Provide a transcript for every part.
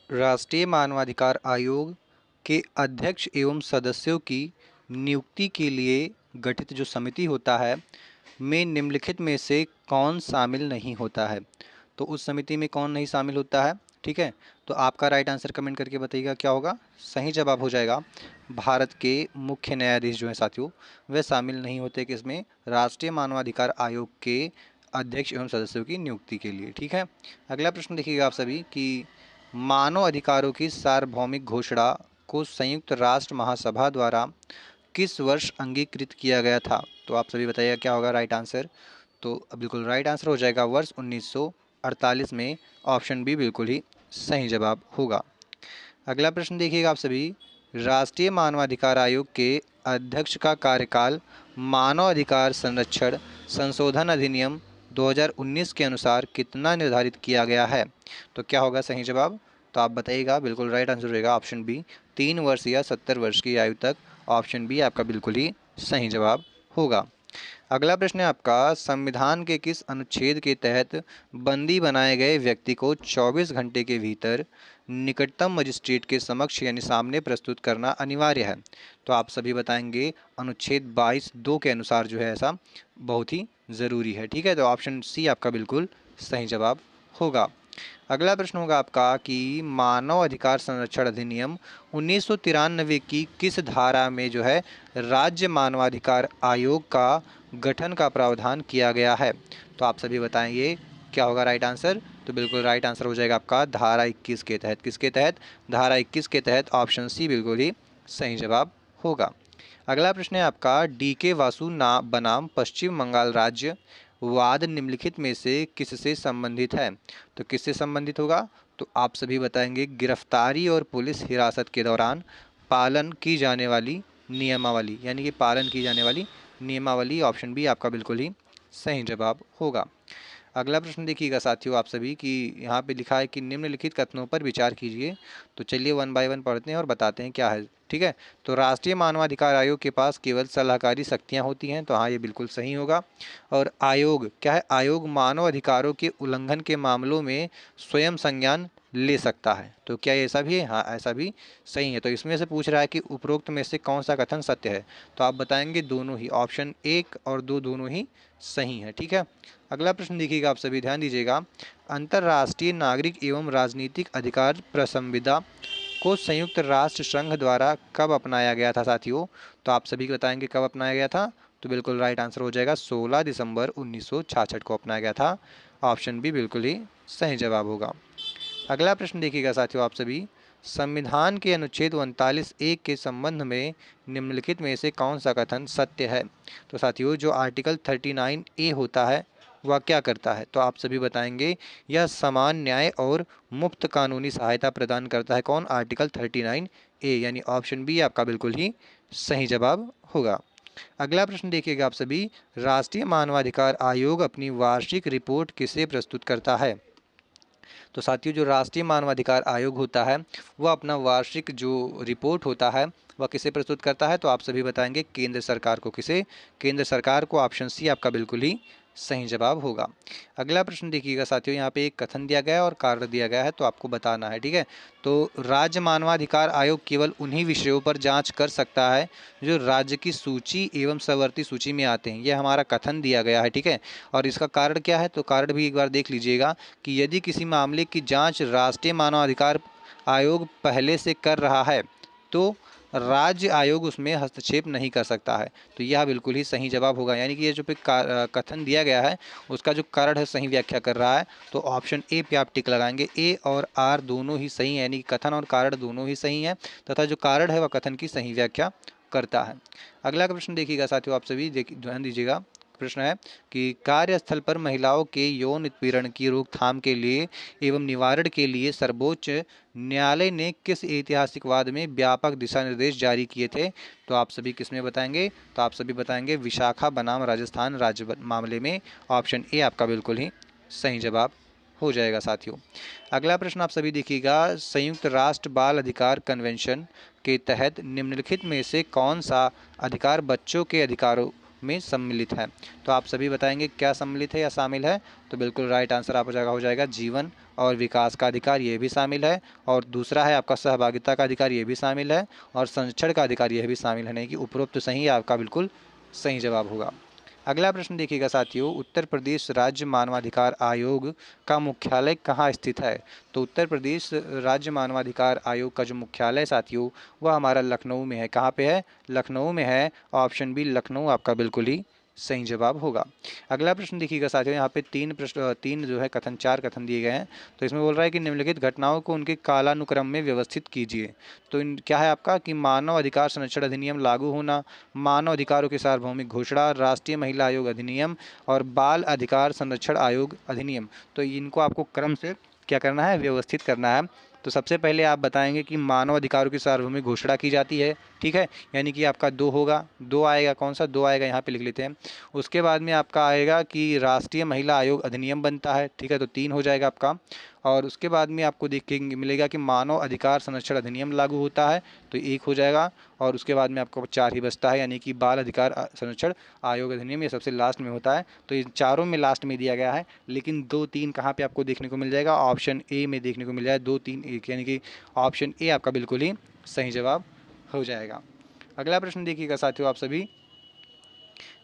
राष्ट्रीय मानवाधिकार आयोग के अध्यक्ष एवं सदस्यों की नियुक्ति के लिए गठित जो समिति होता है में निम्नलिखित में से कौन शामिल नहीं होता है। तो उस समिति में कौन नहीं शामिल होता है, ठीक है। तो आपका राइट आंसर कमेंट करके बताइएगा क्या होगा। सही जवाब हो जाएगा भारत के मुख्य न्यायाधीश जो हैं साथियों, वह शामिल नहीं होते किसमें, राष्ट्रीय मानवाधिकार आयोग के अध्यक्ष एवं सदस्यों की नियुक्ति के लिए, ठीक है। अगला प्रश्न देखिएगा आप सभी कि मानव अधिकारों की सार्वभौमिक घोषणा को संयुक्त राष्ट्र महासभा द्वारा किस वर्ष अंगीकृत किया गया था। तो आप सभी बताइएगा क्या होगा राइट आंसर। तो बिल्कुल राइट आंसर हो जाएगा वर्ष 1948 में। ऑप्शन बी बिल्कुल ही सही जवाब होगा। अगला प्रश्न देखिएगा आप सभी, राष्ट्रीय मानवाधिकार आयोग के अध्यक्ष का कार्यकाल मानव अधिकार संरक्षण संशोधन अधिनियम 2019 के अनुसार कितना निर्धारित किया गया है। तो क्या होगा सही जवाब। तो आप बताइएगा, बिल्कुल राइट आंसर रहेगा ऑप्शन बी 3 वर्ष या 70 वर्ष की आयु तक। ऑप्शन बी आपका बिल्कुल ही सही जवाब होगा। अगला प्रश्न है आपका, संविधान के किस अनुच्छेद के तहत बंदी बनाए गए व्यक्ति को 24 घंटे के भीतर निकटतम मजिस्ट्रेट के समक्ष यानी सामने प्रस्तुत करना अनिवार्य है। तो आप सभी बताएंगे अनुच्छेद 22(2) के अनुसार जो है ऐसा बहुत ही ज़रूरी है, ठीक है। तो ऑप्शन सी आपका बिल्कुल सही जवाब होगा। अगला प्रश्न होगा आपका कि मानव अधिकार संरक्षण अधिनियम 1993 की किस धारा में जो है राज्य मानवाधिकार आयोग का गठन का प्रावधान किया गया है। तो आप सभी बताएंगे क्या होगा राइट आंसर। तो बिल्कुल राइट आंसर हो जाएगा आपका धारा 21 के तहत। किसके तहत, धारा 21 के तहत। ऑप्शन सी बिल्कुल ही सही जवाब होगा। अगला प्रश्न है आपका, DK वासु बनाम पश्चिम बंगाल राज्य वाद निम्नलिखित में से किससे संबंधित है। तो किससे संबंधित होगा। तो आप सभी बताएंगे गिरफ्तारी और पुलिस हिरासत के दौरान पालन की जाने वाली नियमावली, यानी कि पालन की जाने वाली नियमावली। ऑप्शन बी आपका बिल्कुल ही सही जवाब होगा। अगला प्रश्न देखिएगा साथियों आप सभी कि यहाँ पे लिखा है कि निम्नलिखित कथनों पर विचार कीजिए। तो चलिए वन बाय वन पढ़ते हैं और बताते हैं क्या है, ठीक है। तो राष्ट्रीय मानवाधिकार आयोग के पास केवल सलाहकारी शक्तियाँ होती हैं। तो हाँ, ये बिल्कुल सही होगा। और आयोग क्या है, आयोग मानव अधिकारों के उल्लंघन के मामलों में स्वयं संज्ञान ले सकता है। तो क्या ऐसा भी है, हाँ ऐसा भी सही है। तो इसमें से पूछ रहा है कि उपरोक्त में से कौन सा कथन सत्य है। तो आप बताएंगे दोनों ही, ऑप्शन 1 और 2 दोनों ही सही है, ठीक है। अगला प्रश्न देखिएगा आप सभी, ध्यान दीजिएगा। अंतर्राष्ट्रीय नागरिक एवं राजनीतिक अधिकार प्रसंविदा को संयुक्त राष्ट्र संघ द्वारा कब अपनाया गया था साथियों। तो आप सभी बताएंगे कब अपनाया गया था। तो बिल्कुल राइट आंसर हो जाएगा 16 दिसंबर 1966 को अपनाया गया था। ऑप्शन बी बिल्कुल ही सही जवाब होगा। अगला प्रश्न देखिएगा साथियों आप सभी, संविधान के अनुच्छेद 39(1) के संबंध में निम्नलिखित में से कौन सा कथन सत्य है। तो साथियों जो आर्टिकल 39A होता है वह क्या करता है। तो आप सभी बताएंगे, यह समान न्याय और मुफ्त कानूनी सहायता प्रदान करता है। कौन, आर्टिकल 39A, यानी ऑप्शन बी आपका बिल्कुल ही सही जवाब होगा। अगला प्रश्न देखिएगा आप सभी, राष्ट्रीय मानवाधिकार आयोग अपनी वार्षिक रिपोर्ट किसे प्रस्तुत करता है। तो साथियों जो राष्ट्रीय मानवाधिकार आयोग होता है वह अपना वार्षिक जो रिपोर्ट होता है वह किसे प्रस्तुत करता है। तो आप सभी बताएंगे केंद्र सरकार को। किसे, केंद्र सरकार को। ऑप्शन सी आपका बिल्कुल ही सही जवाब होगा। अगला प्रश्न देखिएगा साथियों, यहाँ पे एक कथन दिया गया है और कार्य दिया गया है, तो आपको बताना है, ठीक है। तो राज्य मानवाधिकार आयोग केवल उन्हीं विषयों पर जांच कर सकता है जो राज्य की सूची एवं सवर्ती सूची में आते हैं। ये हमारा कथन दिया गया है, ठीक है। और इसका कारण क्या है, तो कारण भी एक बार देख लीजिएगा कि यदि किसी मामले की जांच राष्ट्रीय मानवाधिकार आयोग पहले से कर रहा है तो राज्य आयोग उसमें हस्तक्षेप नहीं कर सकता है। तो यह बिल्कुल ही सही जवाब होगा। यानी कि ये जो पे कथन दिया गया है उसका जो कारण है सही व्याख्या कर रहा है। तो ऑप्शन ए पे आप टिक लगाएंगे। ए और आर दोनों ही सही है, यानी कि कथन और कारण दोनों ही सही है तथा जो कारण है वह कथन की सही व्याख्या करता है। अगला प्रश्न देखिएगा साथियों आप सभी ध्यान दीजिएगा। प्रश्न है कि कार्यस्थल पर महिलाओं के यौन उत्पीड़न की रोकथाम के लिए एवं निवारण के लिए सर्वोच्च न्यायालय ने किस ऐतिहासिक वाद में व्यापक दिशा निर्देश जारी किए थे। तो आप सभी किसमें बताएंगे। तो आप सभी बताएंगे विशाखा बनाम राजस्थान राज्य मामले में। ऑप्शन ए आपका बिल्कुल ही सही जवाब हो जाएगा साथियों। अगला प्रश्न आप सभी देखिएगा, संयुक्त राष्ट्र बाल अधिकार कन्वेंशन के तहत निम्नलिखित में से कौन सा अधिकार बच्चों के अधिकारों में सम्मिलित है। तो आप सभी बताएंगे क्या सम्मिलित है या शामिल है। तो बिल्कुल राइट आंसर आप हो जाएगा जीवन और विकास का अधिकार, ये भी शामिल है। और दूसरा है आपका सहभागिता का अधिकार, ये भी शामिल है। और संरक्षण का अधिकार, यह भी शामिल है। नहीं कि उपरोक्त सही आपका बिल्कुल सही जवाब होगा। अगला प्रश्न देखिएगा साथियों, उत्तर प्रदेश राज्य मानवाधिकार आयोग का मुख्यालय कहाँ स्थित है। तो उत्तर प्रदेश राज्य मानवाधिकार आयोग का जो मुख्यालय साथियों वह हमारा लखनऊ में है। कहाँ पे है, लखनऊ में है। ऑप्शन बी लखनऊ आपका बिल्कुल ही सही जवाब होगा। अगला प्रश्न देखिएगा साथियों, यहाँ पे तीन जो है कथन, चार कथन दिए गए हैं। तो इसमें बोल रहा है कि निम्नलिखित घटनाओं को उनके कालानुक्रम में व्यवस्थित कीजिए। तो क्या है आपका कि मानव अधिकार संरक्षण अधिनियम लागू होना, मानव अधिकारों की सार्वभौमिक घोषणा, राष्ट्रीय महिला आयोग अधिनियम और बाल अधिकार संरक्षण आयोग अधिनियम। तो इनको आपको क्रम से क्या करना है, व्यवस्थित करना है। तो सबसे पहले आप बताएंगे कि मानव अधिकारों की सार्वभौमिक घोषणा की जाती है, ठीक है, यानी कि आपका दो होगा, दो आएगा, कौन सा दो आएगा यहाँ पे लिख लेते हैं। उसके बाद में आपका आएगा कि राष्ट्रीय महिला आयोग अधिनियम बनता है, ठीक है, तो तीन हो जाएगा आपका। और उसके बाद में आपको देखेंगे मिलेगा कि मानव अधिकार संरक्षण अधिनियम लागू होता है, तो एक हो जाएगा। और उसके बाद में आपको चार ही बचता है, यानी कि बाल अधिकार संरक्षण आयोग अधिनियम, ये सबसे लास्ट में होता है। तो इन चारों में लास्ट में दिया गया है, लेकिन दो तीन कहाँ पे आपको देखने को मिल जाएगा, ऑप्शन ए में देखने को मिल जाएगा, दो तीन एक, यानी कि ऑप्शन ए आपका बिल्कुल ही सही जवाब हो जाएगा। अगला प्रश्न देखिएगा साथियों, आप सभी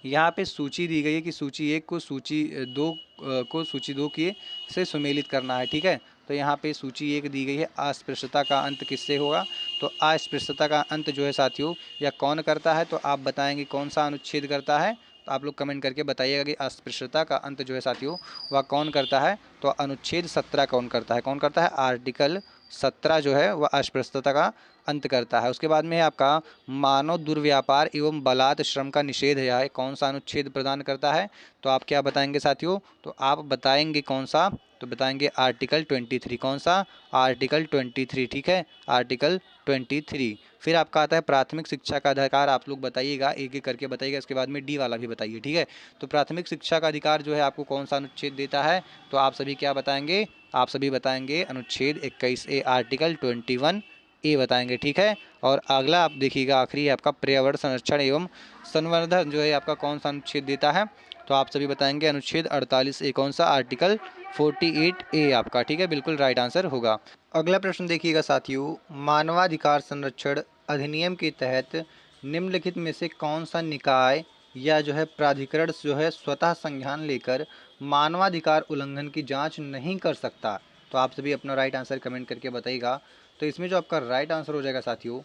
यहाँ पे सूची दी गई है कि सूची एक को सूची दो को सूची दो के से सुमेलित करना है, ठीक है। तो यहाँ पे सूची एक दी गई है, अस्पृश्यता का अंत किससे होगा। तो अस्पृश्यता का अंत जो है साथियों या कौन करता है, तो आप बताएंगे कौन सा अनुच्छेद करता है। तो आप लोग कमेंट करके बताइएगा कि अस्पृश्यता का अंत जो है साथियों वह कौन करता है। तो अनुच्छेद 17 कौन करता है, कौन करता है, आर्टिकल 17 जो है वह अस्पृश्यता का अंत करता है। उसके बाद में है आपका मानव दुर्व्यापार एवं बलात् श्रम का निषेध है, कौन सा अनुच्छेद प्रदान करता है। तो आप क्या बताएंगे साथियों, तो आप बताएंगे कौन सा, तो बताएंगे आर्टिकल 23, कौन सा, आर्टिकल 23, ठीक है, आर्टिकल 23। फिर आपका आता है प्राथमिक शिक्षा का अधिकार, आप लोग बताइएगा एक एक करके बताइएगा, इसके बाद में डी वाला भी बताइए, ठीक है। तो प्राथमिक शिक्षा का अधिकार जो है आपको कौन सा अनुच्छेद देता है। तो आप सभी क्या बताएंगे, आप सभी बताएंगे अनुच्छेद 21A आर्टिकल 21 ए बताएंगे, ठीक है। और अगला आप देखिएगा आखिरी आपका पर्यावरण संरक्षण एवं संवर्धन जो है आपका कौन सा अनुच्छेद देता है। तो आप सभी बताएंगे अनुच्छेद 48A, कौन सा, आर्टिकल 48A आपका, ठीक है, बिल्कुल राइट आंसर होगा। अगला प्रश्न देखिएगा साथियों, मानवाधिकार संरक्षण अधिनियम के तहत निम्नलिखित में से कौन सा निकाय या जो है प्राधिकरण जो है स्वतः संज्ञान लेकर मानवाधिकार उल्लंघन की जांच नहीं कर सकता। तो आप सभी अपना राइट आंसर कमेंट करके बताइएगा। तो इसमें जो आपका राइट आंसर हो जाएगा साथियों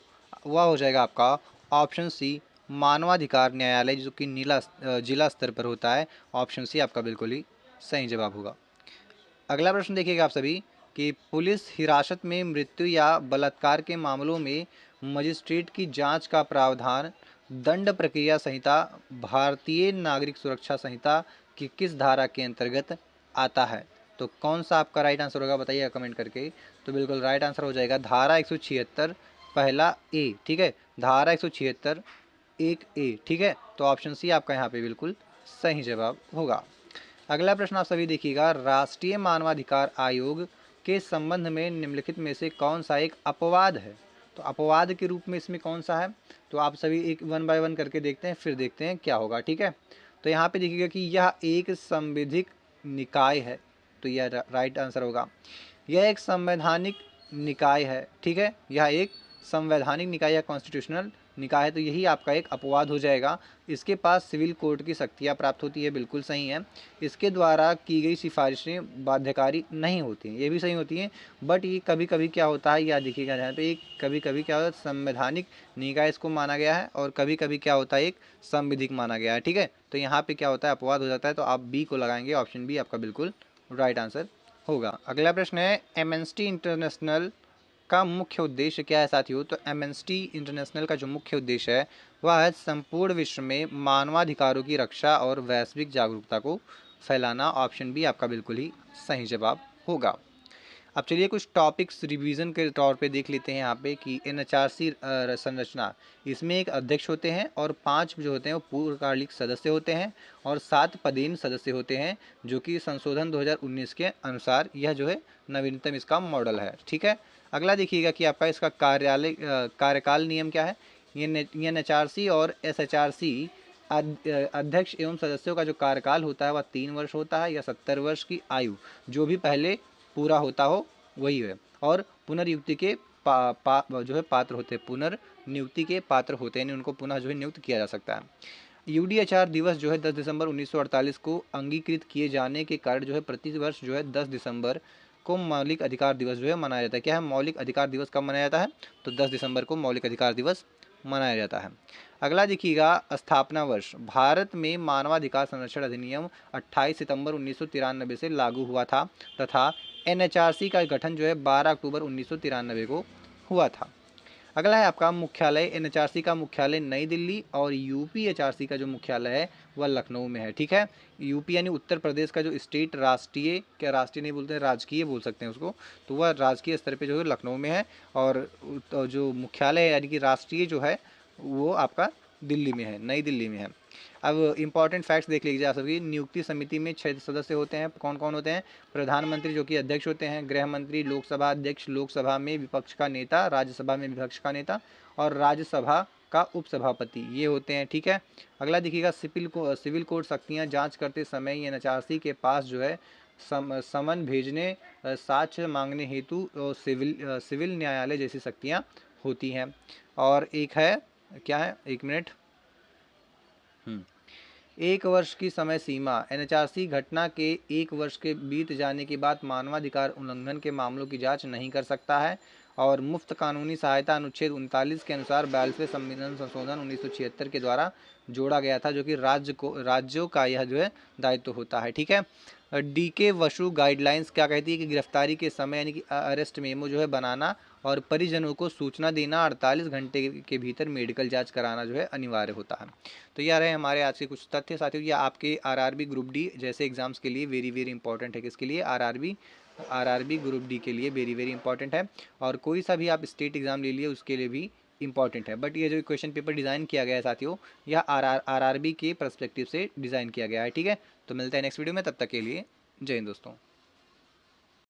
वह हो जाएगा आपका ऑप्शन सी मानवाधिकार न्यायालय, जो कि जिला स्तर पर होता है। ऑप्शन सी आपका बिल्कुल ही सही जवाब होगा। अगला प्रश्न देखिएगा आप सभी कि पुलिस हिरासत में मृत्यु या बलात्कार के मामलों में मजिस्ट्रेट की जांच का प्रावधान दंड प्रक्रिया संहिता भारतीय नागरिक सुरक्षा संहिता की किस धारा के अंतर्गत आता है। तो कौन सा आपका राइट आंसर होगा बताइएगा कमेंट करके। तो बिल्कुल राइट आंसर हो जाएगा धारा 176 पहला ए, ठीक है, धारा 176 एक ए, ठीक है। तो ऑप्शन सी आपका यहाँ पे बिल्कुल सही जवाब होगा। अगला प्रश्न आप सभी देखिएगा, राष्ट्रीय मानवाधिकार आयोग के संबंध में निम्नलिखित में से कौन सा एक अपवाद है। तो अपवाद के रूप में इसमें कौन सा है। तो आप सभी एक वन बाय वन करके देखते हैं, फिर देखते हैं क्या होगा, ठीक है। तो यहाँ पे देखिएगा कि यह एक संवैधानिक निकाय है, तो यह राइट आंसर होगा। यह एक संवैधानिक निकाय है, ठीक है, यह एक संवैधानिक निकाय या कॉन्स्टिट्यूशनल निकाय है, तो यही आपका एक अपवाद हो जाएगा। इसके पास सिविल कोर्ट की शक्तियाँ प्राप्त होती है, बिल्कुल सही है। इसके द्वारा की गई सिफारिशें बाध्यकारी नहीं होती हैं, ये भी सही होती हैं। बट ये कभी कभी क्या होता है, या देखिएगा यहाँ पे एक कभी कभी क्या होता है, संवैधानिक निकाय इसको माना गया है और कभी कभी क्या होता है एक संविधिक माना गया है, ठीक है। तो यहाँ पे क्या होता है, अपवाद हो जाता है। तो आप बी को लगाएंगे, ऑप्शन बी आपका बिल्कुल राइट आंसर होगा। अगला प्रश्न है, एमनेस्टी इंटरनेशनल का मुख्य उद्देश्य क्या है साथियों। तो एमनेस्टी इंटरनेशनल का जो मुख्य उद्देश्य है वह है संपूर्ण विश्व में मानवाधिकारों की रक्षा और वैश्विक जागरूकता को फैलाना। ऑप्शन बी आपका बिल्कुल ही सही जवाब होगा। अब चलिए कुछ टॉपिक्स रिवीजन के तौर पे देख लेते हैं यहाँ पे कि एनएचआरसी संरचना, इसमें एक अध्यक्ष होते हैं और 5 जो होते हैं वो पूर्णकालिक सदस्य होते हैं और 7 पदेन सदस्य होते हैं, जो कि संशोधन 2019 के अनुसार यह जो है नवीनतम इसका मॉडल है, ठीक है। अगला देखिएगा कि आपका इसका कार्यकाल नियम क्या है। ये एनएचआरसी और एसएचआरसी अध्यक्ष एवं सदस्यों का जो कार्यकाल होता है वह 3 वर्ष होता है या 70 वर्ष की आयु जो भी पहले पूरा होता हो वही है। और पुनर्नियुक्ति के जो है पात्र होते हैं, पुनर्नियुक्ति के पात्र होते हैं, उनको पुनः जो है नियुक्त किया जा सकता है। यूडीएचआर दिवस जो है 10 दिसंबर 1948 को अंगीकृत किए जाने के कारण जो है प्रति वर्ष जो है 10 दिसंबर को मौलिक अधिकार दिवस जो है मनाया जाता है। क्या है मौलिक अधिकार दिवस कब मनाया जाता है? तो 10 दिसंबर को मौलिक अधिकार दिवस मनाया जाता है। अगला देखिएगा स्थापना वर्ष। भारत में मानवाधिकार संरक्षण अधिनियम 28 सितंबर 1993 से लागू हुआ था तथा एनएचआरसी का गठन जो है 12 अक्टूबर 1993 को हुआ था। अगला है आपका मुख्यालय। एनएचआरसी का मुख्यालय नई दिल्ली और यूपीएचआरसी का जो मुख्यालय है वह लखनऊ में है। ठीक है, यूपी यानी उत्तर प्रदेश का जो स्टेट राष्ट्रीय, क्या राष्ट्रीय नहीं बोलते हैं, राजकीय बोल सकते हैं उसको, तो वह राजकीय स्तर पे जो है लखनऊ में है और जो मुख्यालय है यानी कि राष्ट्रीय जो है वो आपका दिल्ली में है, नई दिल्ली में है। अब इंपॉर्टेंट फैक्ट्स देख लीजिए आप सभी। नियुक्ति समिति में 6 सदस्य होते हैं। कौन कौन होते हैं? प्रधानमंत्री जो कि अध्यक्ष होते हैं, गृह मंत्री, लोकसभा अध्यक्ष, लोकसभा में विपक्ष का नेता, राज्यसभा में विपक्ष का नेता और राज्यसभा का उपसभापति, ये होते हैं। ठीक है, अगला देखिएगा सिविल कोर्ट शक्तियाँ जाँच करते समय एनएचआरसी के पास जो है समन भेजने, साक्ष्य मांगने हेतु सिविल न्यायालय जैसी शक्तियाँ होती हैं। और एक है, क्या है, 1 मिनट, 1 वर्ष की समय सीमा। एनएचआरसी घटना के 1 वर्ष के बीत जाने के बाद मानवाधिकार उल्लंघन के मामलों की जांच नहीं कर सकता है। और मुफ्त कानूनी सहायता अनुच्छेद 39 के अनुसार 42वें संविधान संशोधन 1976 के द्वारा जोड़ा गया था, जो कि राज्यों का यह जो है दायित्व होता है। ठीक है, डीके वसु गाइडलाइंस क्या कहती है कि गिरफ्तारी के समय यानी कि अरेस्ट मेमो जो है बनाना और परिजनों को सूचना देना, 48 घंटे के भीतर मेडिकल जांच कराना जो है अनिवार्य होता है। तो यह रहे हमारे आज के कुछ तथ्य साथियों। ये आपके आरआरबी ग्रुप डी जैसे एग्जाम्स के लिए वेरी वेरी इंपॉर्टेंट है। किसके लिए? आरआरबी ग्रुप डी के लिए वेरी वेरी इंपॉर्टेंट है। और कोई सा भी आप स्टेट एग्जाम ले लिए उसके लिए भी इंपॉर्टेंट है। बट ये जो क्वेश्चन पेपर डिज़ाइन किया गया है साथियों, यह आरआरबी के पर्सपेक्टिव से डिज़ाइन किया गया है। ठीक है, तो मिलते हैं नेक्स्ट वीडियो में, तब तक के लिए जय हिंद दोस्तों।